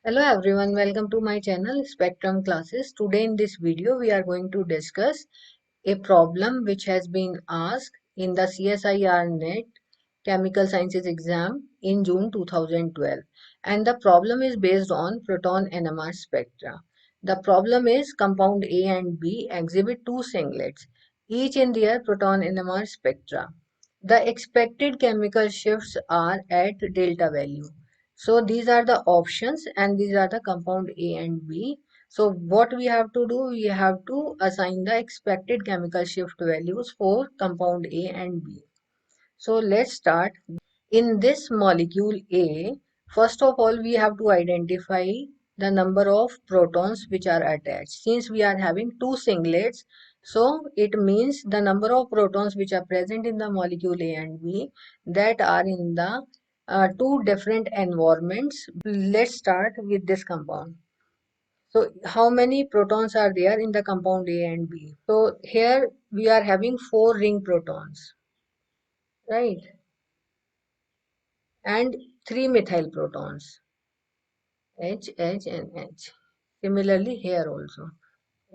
Hello everyone, welcome to my channel Spectrum Classes. Today in this video we are going to discuss a problem which has been asked in the CSIR NET Chemical Sciences exam in June 2012, and the problem is based on proton NMR spectra. The problem is compound A and B exhibit two singlets, each in their proton NMR spectra. The expected chemical shifts are at delta value. So these are the options and these are the compound A and B. So what we have to do, we have to assign the expected chemical shift values for compound A and B. So let's start. In this molecule A, first of all, we have to identify the number of protons which are attached. Since we are having two singlets, so it means the number of protons which are present in the molecule A and B that are in the two different environments. Let's start with this compound. So how many protons are there in the compound A and B? So here we are having four ring protons, right? And three methyl protons, H, H, and H. Similarly here also,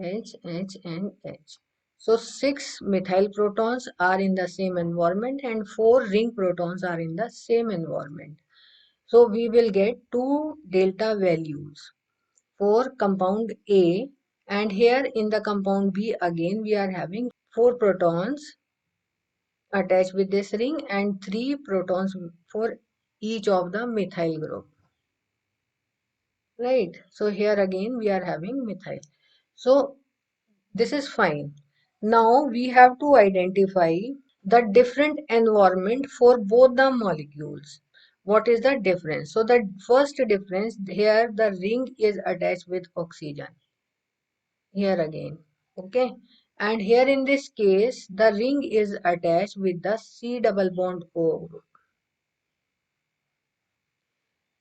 H, H, and H. So six methyl protons are in the same environment and four ring protons are in the same environment. So we will get two delta values for compound A, and here in the compound B again we are having four protons attached with this ring and three protons for each of the methyl group. Right. So here again we are having methyl. So this is fine. Now we have to identify the different environment for both the molecules. What is the difference? So the first difference here, the ring is attached with oxygen. Here again. Okay. And here in this case, the ring is attached with the C double bond O group.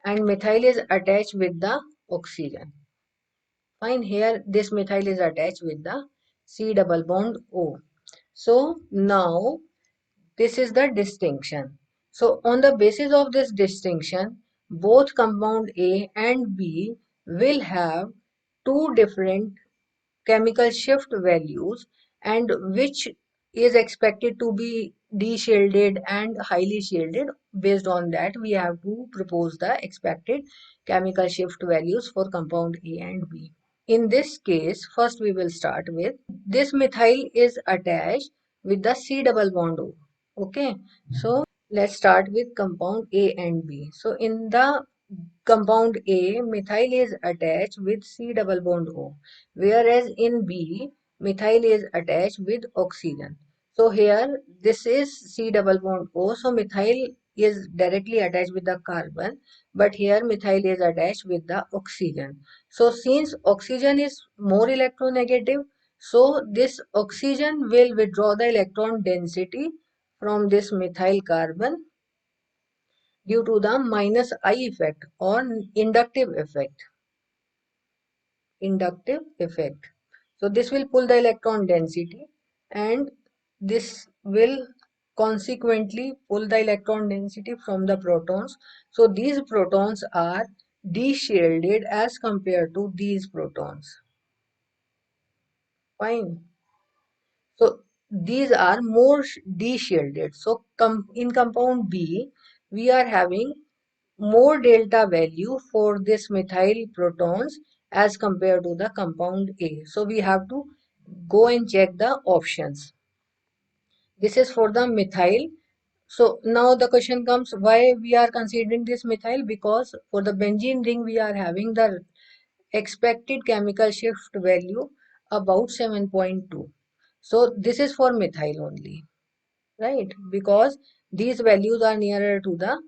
And methyl is attached with the oxygen. Fine, here this methyl is attached with the C double bond O. So now this is the distinction. So on the basis of this distinction, both compound A and B will have two different chemical shift values, and which is expected to be de-shielded and highly shielded. Based on that, we have to propose the expected chemical shift values for compound A and B. In this case, first we will start with this methyl is attached with the C double bond O. Okay, so let's start with compound A and B. So in the compound A, methyl is attached with C double bond O, whereas in B, methyl is attached with oxygen. So here, this is C double bond O, so methyl is directly attached with the carbon, but here methyl is attached with the oxygen. So since oxygen is more electronegative, so this oxygen will withdraw the electron density from this methyl carbon due to the minus I effect or inductive effect. Inductive effect. So this will pull the electron density, and this will consequently pull the electron density from the protons. So these protons are de-shielded as compared to these protons. Fine. So these are more de-shielded. So in compound B, we are having more delta value for this methyl protons as compared to the compound A. So we have to go and check the options. This is for the methyl. So now the question comes, why we are considering this methyl? Because for the benzene ring we are having the expected chemical shift value about 7.2. So this is for methyl only, right? Because these values are nearer to the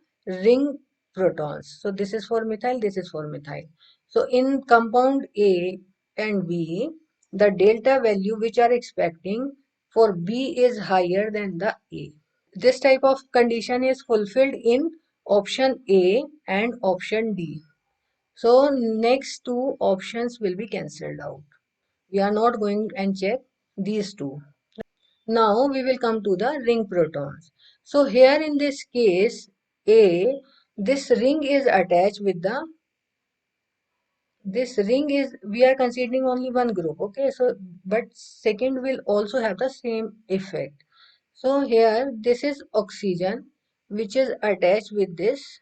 ring protons. So this is for methyl, this is for methyl. So in compound A and B, the delta value which are expecting for B is higher than the A. This type of condition is fulfilled in option A and option D. So next two options will be cancelled out. We are not going and check these two. Now we will come to the ring protons. So here in this case A, this ring is attached with the this ring is, we are considering only one group, okay? So, but second will also have the same effect. So here, this is oxygen, which is attached with this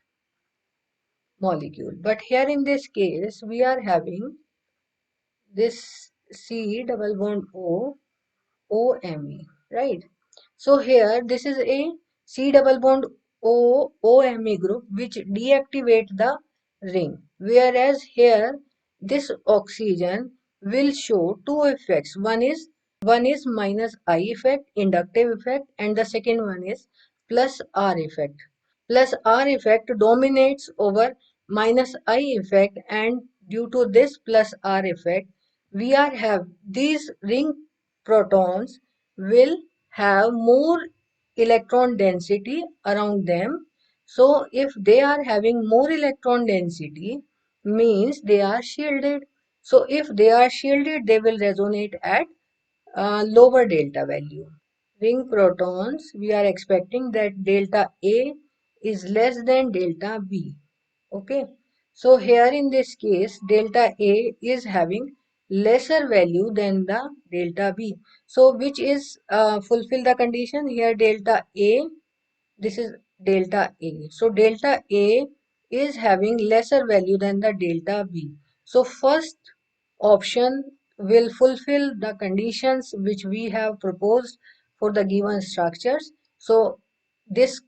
molecule. But here in this case, we are having this C double bond O, OMe, right? So here, this is a C double bond O, OMe group, which deactivate the ring. Whereas here, this oxygen will show two effects. One is minus I effect, inductive effect, and the second one is plus R effect. Plus R effect dominates over minus I effect, and due to this plus R effect, we are have these ring protons will have more electron density around them. So if they are having more electron density, means they are shielded. So if they are shielded, they will resonate at lower delta value. Ring protons, we are expecting that delta A is less than delta B. Okay. So here in this case, delta A is having lesser value than the delta B. So which is fulfill the condition here, delta A, this is delta A. So delta A is having lesser value than the delta B. So first option will fulfill the conditions which we have proposed for the given structures. So this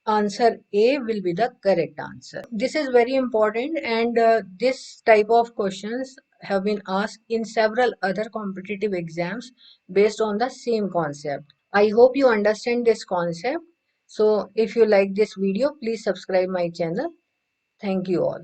answer A will be the correct answer. This is very important, and this type of questions have been asked in several other competitive exams based on the same concept. I hope you understand this concept. So if you like this video, please subscribe my channel. Thank you all.